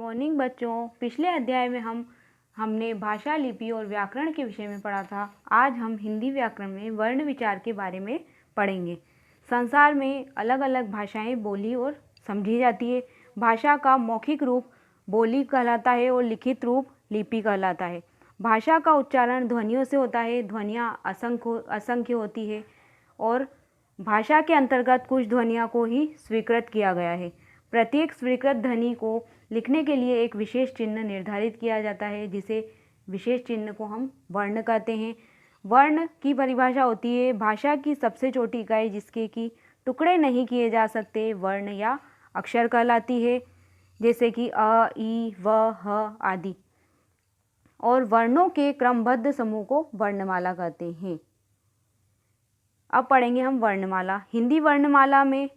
Morning बच्चों। पिछले अध्याय में हमने भाषा, लिपि और व्याकरण के विषय में पढ़ा था। आज हम हिंदी व्याकरण में वर्ण विचार के बारे में पढ़ेंगे। संसार में अलग अलग भाषाएं बोली और समझी जाती है। भाषा का मौखिक रूप बोली कहलाता है और लिखित रूप लिपि कहलाता है। भाषा का उच्चारण ध्वनियों से होता है। ध्वनियाँ असंख्य होती है और भाषा के अंतर्गत कुछ ध्वनियों को ही स्वीकृत किया गया है। प्रत्येक स्वीकृत ध्वनि को लिखने के लिए एक विशेष चिन्ह निर्धारित किया जाता है, जिसे विशेष चिन्ह को हम वर्ण कहते हैं। वर्ण की परिभाषा होती है भाषा की सबसे छोटी इकाई जिसके कि टुकड़े नहीं किए जा सकते वर्ण या अक्षर कहलाती है, जैसे कि अ, ई, व, ह आदि। और वर्णों के क्रमबद्ध समूह को वर्णमाला कहते हैं। अब पढ़ेंगे हम वर्णमाला। हिंदी वर्णमाला में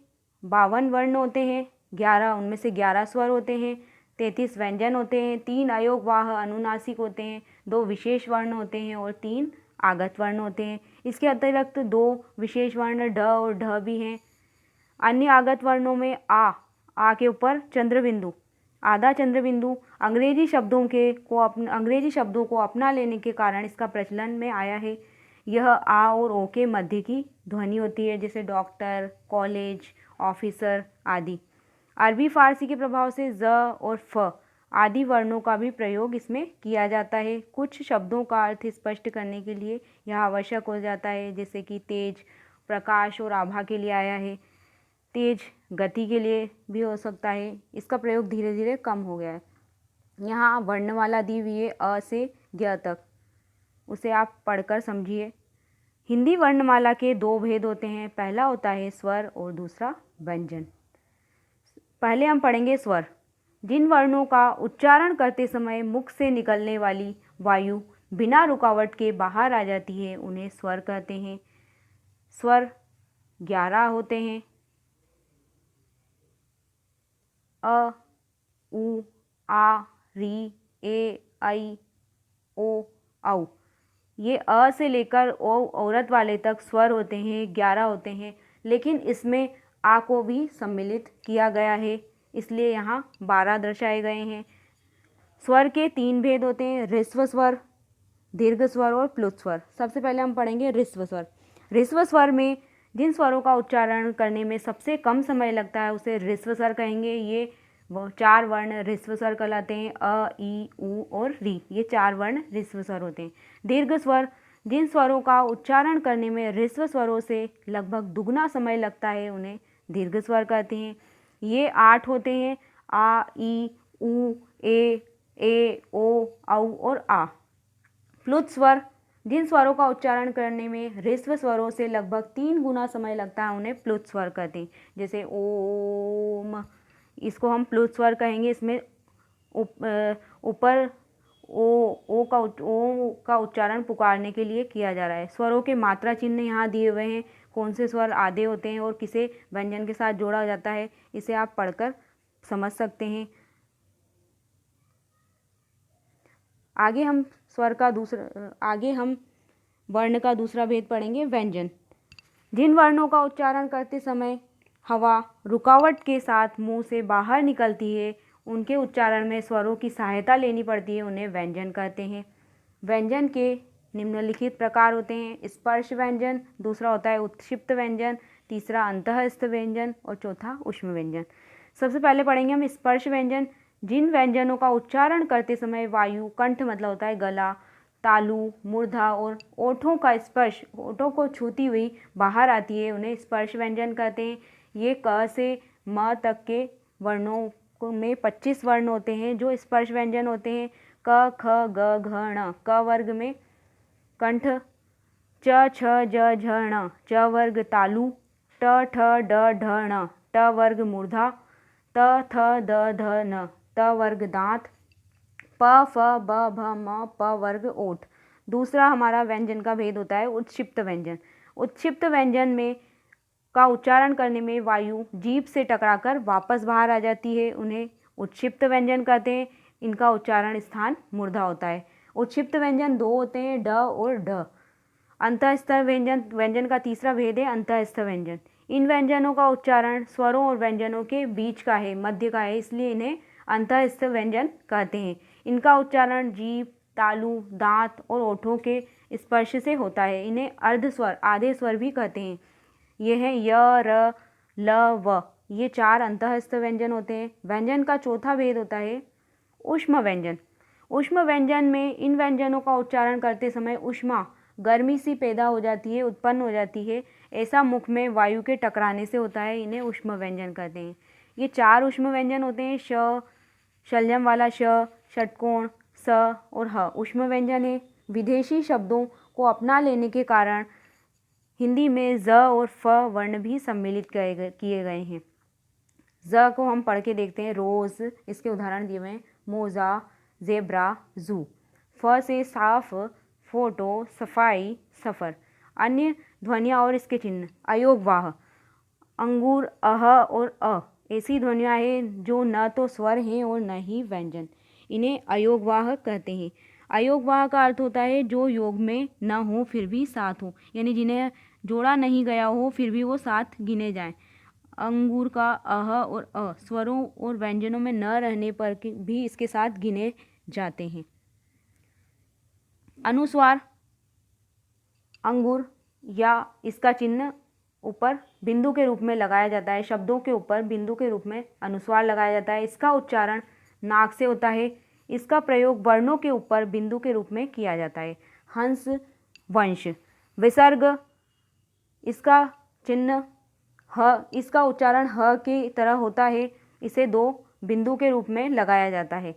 52 वर्ण होते हैं। 11 उनमें से 11 स्वर होते हैं। 33 व्यंजन होते हैं। 3 अयोगवाह अनुनासिक होते हैं। 2 विशेष वर्ण होते हैं और 3 आगत वर्ण होते हैं। इसके अतिरिक्त 2 विशेष वर्ण ढ और ढ भी हैं। अन्य आगत वर्णों में आ के ऊपर चंद्रबिंदु, आधा चंद्रबिंदु अंग्रेजी शब्दों को अपना लेने के कारण इसका प्रचलन में आया है। यह आ और ओ के मध्य की ध्वनि होती है, जैसे डॉक्टर, कॉलेज, ऑफिसर आदि। अरबी फारसी के प्रभाव से ज और फ आदि वर्णों का भी प्रयोग इसमें किया जाता है। कुछ शब्दों का अर्थ स्पष्ट करने के लिए यह आवश्यक हो जाता है, जैसे कि तेज प्रकाश और आभा के लिए आया है। तेज गति के लिए भी हो सकता है। इसका प्रयोग धीरे धीरे कम हो गया है। यहाँ वर्णमाला दी हुई है अ से ज्ञ तक, उसे आप पढ़कर समझिए। हिंदी वर्णमाला के 2 भेद होते हैं। पहला होता है स्वर और दूसरा व्यंजन। पहले हम पढ़ेंगे स्वर। जिन वर्णों का उच्चारण करते समय मुख से निकलने वाली वायु बिना रुकावट के बाहर आ जाती है उन्हें स्वर कहते हैं। स्वर 11 होते हैं। अ, उ, आ, री, ए, ऐ, ओ, औ। ये अ से लेकर ओ औरत वाले तक स्वर होते हैं, 11 होते हैं, लेकिन इसमें आ को भी सम्मिलित किया गया है, इसलिए यहाँ 12 दर्शाए गए हैं। स्वर के 3 भेद होते हैं, ह्रस्व स्वर, दीर्घ स्वर और प्लुत स्वर। सबसे पहले हम पढ़ेंगे ह्रस्व स्वर। ह्रस्व स्वर में जिन स्वरों का उच्चारण करने में सबसे कम समय लगता है उसे ह्रस्व स्वर कहेंगे। ये 4 वर्ण ह्रस्व स्वर कहलाते हैं। अ, ई, उ और री, ये 4 वर्ण ह्रस्व स्वर होते हैं। दीर्घ स्वर जिन स्वरों का उच्चारण करने में ह्रस्व स्वरों से लगभग दुगना समय लगता है उन्हें दीर्घ स्वर कहते हैं। ये 8 होते हैं। आ, ई, उ, ए, ओ, औ और आ। प्लुत स्वर जिन स्वरों का उच्चारण करने में ह्रस्व स्वरों से लगभग 3 गुना समय लगता है उन्हें प्लुत स्वर कहते हैं, जैसे ओम, इसको हम प्लुत स्वर कहेंगे। इसमें ऊपर ओ का उच्चारण पुकारने के लिए किया जा रहा है। स्वरों के मात्रा चिन्ह यहाँ दिए हुए हैं, कौन से स्वर आधे होते हैं और किसे व्यंजन के साथ जोड़ा जाता है, इसे आप पढ़कर समझ सकते हैं। आगे हम वर्ण का दूसरा भेद पढ़ेंगे, व्यंजन। जिन वर्णों का उच्चारण करते समय हवा रुकावट के साथ मुंह से बाहर निकलती है, उनके उच्चारण में स्वरों की सहायता लेनी पड़ती है, उन्हें व्यंजन कहते हैं। व्यंजन के निम्नलिखित प्रकार होते हैं। स्पर्श व्यंजन, दूसरा होता है उत्क्षिप्त व्यंजन, तीसरा अंतःस्थ व्यंजन और चौथा ऊष्म व्यंजन। सबसे पहले पढ़ेंगे हम स्पर्श व्यंजन। जिन व्यंजनों का उच्चारण करते समय वायु, कंठ मतलब होता है गला, तालु, मूर्धा और ओठों का स्पर्श, ओठों को छूती हुई बाहर आती है, उन्हें स्पर्श व्यंजन कहते हैं। ये क से म तक के वर्णों में 25 वर्ण होते हैं जो स्पर्श व्यंजन होते हैं। क, ख, ग, घ, ण। क वर्ग में कंठ, च, छ, ज, झ, ण। च वर्ग तालु, ट, ठ, ड, ढ, ण। ट वर्ग मूर्धा, त, थ, द, ध, न। त वर्ग दांत, प, फ, ब, भ, म। प वर्ग ओठ। दूसरा हमारा व्यंजन का भेद होता है उत्क्षिप्त व्यंजन। उत्क्षिप्त व्यंजन में का उच्चारण करने में वायु जीभ से टकराकर वापस बाहर आ जाती है, उन्हें उत्क्षिप्त व्यंजन कहते हैं। इनका उच्चारण स्थान मूर्धा होता है। उत्क्षिप्त व्यंजन 2 होते हैं, ड और ढ। अंतःस्थ व्यंजन का तीसरा भेद है अंतःस्थ व्यंजन। इन व्यंजनों का उच्चारण स्वरों और व्यंजनों के बीच का है, मध्य का है, इसलिए इन्हें अंतःस्थ व्यंजन कहते हैं। इनका उच्चारण जीभ, तालु, दांत और ओठों के स्पर्श से होता है। इन्हें अर्धस्वर, आधे स्वर भी कहते हैं। ये हैं य, र, ल, व। ये 4 अंतःस्थ व्यंजन होते हैं। व्यंजन का चौथा भेद होता है ऊष्म व्यंजन। ऊष्म व्यंजन में इन व्यंजनों का उच्चारण करते समय ऊष्मा, गर्मी सी पैदा हो जाती है, उत्पन्न हो जाती है। ऐसा मुख में वायु के टकराने से होता है। इन्हें ऊष्म व्यंजन कहते हैं। ये 4 ऊष्म व्यंजन होते हैं श, शलजम वाला श, षटकोण, स और ह ऊष्म व्यंजन है। विदेशी शब्दों को अपना लेने के कारण हिंदी में ज और फ वर्ण भी सम्मिलित किए गए हैं। ज को हम पढ़ के देखते हैं। रोज़, इसके उदाहरण दिए हुए हैं। मोज़ा, ज़ेब्रा, ज़ू। फ से साफ, फोटो, सफाई, सफ़र। अन्य ध्वनियाँ और इसके चिन्ह। अयोगवाह, अंगूर, अह और अ ऐसी ध्वनियाँ हैं जो न तो स्वर हैं और न ही व्यंजन। इन्हें अयोगवाह कहते हैं। अयोगवाह का अर्थ होता है जो योग में न हो फिर भी साथ हो, यानी जिन्हें जोड़ा नहीं गया हो फिर भी वो साथ गिने जाएं। अंगूर का अह और अ स्वरों और व्यंजनों में न रहने पर भी इसके साथ गिने जाते हैं। अनुस्वार अंगूर या इसका चिन्ह ऊपर बिंदु के रूप में लगाया जाता है। शब्दों के ऊपर बिंदु के रूप में अनुस्वार लगाया जाता है। इसका उच्चारण नाक से होता है। इसका प्रयोग वर्णों के ऊपर बिंदु के रूप में किया जाता है। हंस, वंश। विसर्ग, इसका चिन्ह ह, इसका उच्चारण ह की तरह होता है। इसे 2 बिंदु के रूप में लगाया जाता है।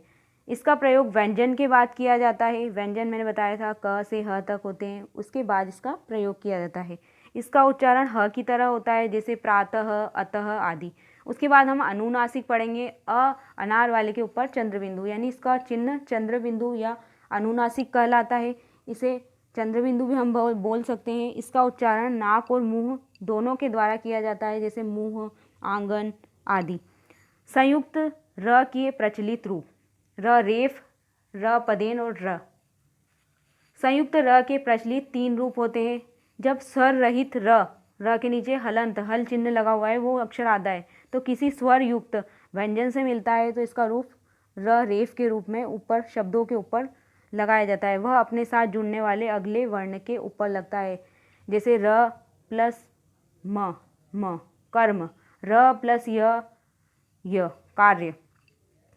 इसका प्रयोग व्यंजन के बाद किया जाता है। व्यंजन मैंने बताया था क से ह तक होते हैं, उसके बाद इसका प्रयोग किया जाता है। इसका उच्चारण ह की तरह होता है, जैसे प्रातः, अतः आदि। उसके बाद हम अनुनासिक पढ़ेंगे। अ अनार वाले के ऊपर चंद्रबिंदु, यानी इसका चिन्ह चंद्रबिंदु या अनुनासिक कहलाता है। इसे चंद्रबिंदु भी हम बोल सकते हैं। इसका उच्चारण नाक और मुंह दोनों के द्वारा किया जाता है, जैसे मुंह, आंगन आदि। संयुक्त र के प्रचलित रूप र रेफ, र पदेन और र। संयुक्त र के प्रचलित 3 रूप होते हैं। जब स्वर रहित र के नीचे हलंत, हल चिन्ह लगा हुआ है, वो अक्षर आधा है, तो किसी स्वर युक्त व्यंजन से मिलता है तो इसका रूप र रेफ के रूप में ऊपर शब्दों के ऊपर लगाया जाता है। वह अपने साथ जुड़ने वाले अगले वर्ण के ऊपर लगता है, जैसे र प्लस म, कर्म, र प्लस य कार्य।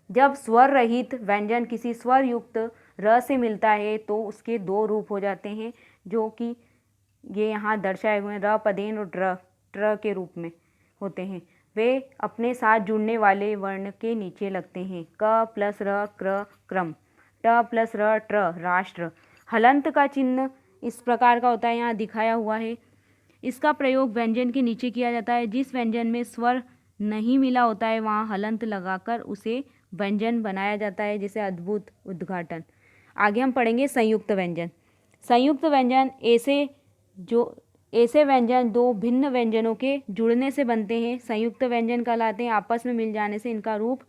जब स्वर रहित व्यंजन किसी स्वर युक्त र से मिलता है तो उसके 2 रूप हो जाते हैं, जो कि ये यहाँ दर्शाए हुए हैं। र पदेन और ट्र के रूप में होते हैं। वे अपने साथ जुड़ने वाले वर्ण के नीचे लगते हैं। क प्लस र क्र, क्रम। ट प्लस र ट्र, राष्ट्र। हलंत का चिन्ह इस प्रकार का होता है, यहाँ दिखाया हुआ है। इसका प्रयोग व्यंजन के नीचे किया जाता है। जिस व्यंजन में स्वर नहीं मिला होता है वहाँ हलंत लगाकर उसे व्यंजन बनाया जाता है, जैसे अद्भुत, उद्घाटन। आगे हम पढ़ेंगे संयुक्त व्यंजन। संयुक्त व्यंजन ऐसे व्यंजन 2 भिन्न व्यंजनों के जुड़ने से बनते हैं। संयुक्त व्यंजन कहलाते हैं। आपस में मिल जाने से इनका रूप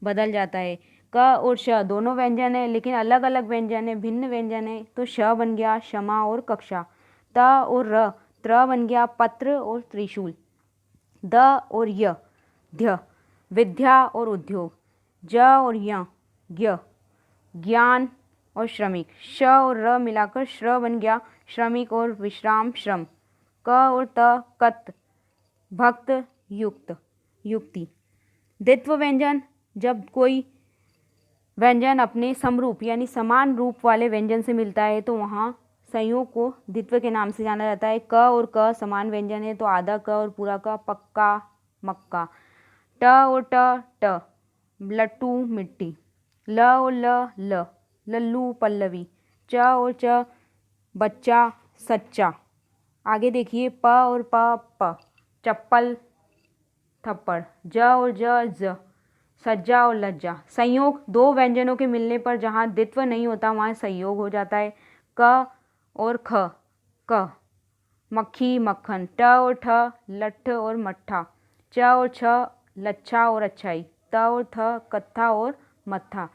बदल जाता है। क और श दोनों व्यंजन है, लेकिन अलग अलग व्यंजन है, भिन्न व्यंजन है, तो श बन गया क्षमा और कक्षा। त और र, त्र बन गया पत्र और त्रिशूल। द और य, ध्य, विद्या और उद्योग। ज और य, ज्ञान और श्रमिक। श और र मिलाकर श्र बन गया श्रमिक और विश्राम, श्रम। क और त, कत, भक्त, युक्त, युक्ति। द्वित्व व्यंजन, जब कोई व्यंजन अपने समरूप यानी समान रूप वाले व्यंजन से मिलता है तो वहाँ संयोग को द्वित्व के नाम से जाना जाता है। क और क समान व्यंजन है तो आधा क और पूरा क, पक्का, मक्का। ट और ट, लट्टू, मिट्टी। ल और ल, लल्लू, पल्लवी। च और च, बच्चा, सच्चा। आगे देखिए प और प, चप्पल, थप्पड़। ज और ज, सज्जा और लज्जा। संयोग 2 व्यंजनों के मिलने पर जहाँ द्वित्व नहीं होता वहाँ संयोग हो जाता है। क और ख, क, मक्खी, मक्खन। ट और ठ, लट्ठ और मट्ठा। च और छ, लच्छा और अच्छाई। त और थ, कत्था और मत्था।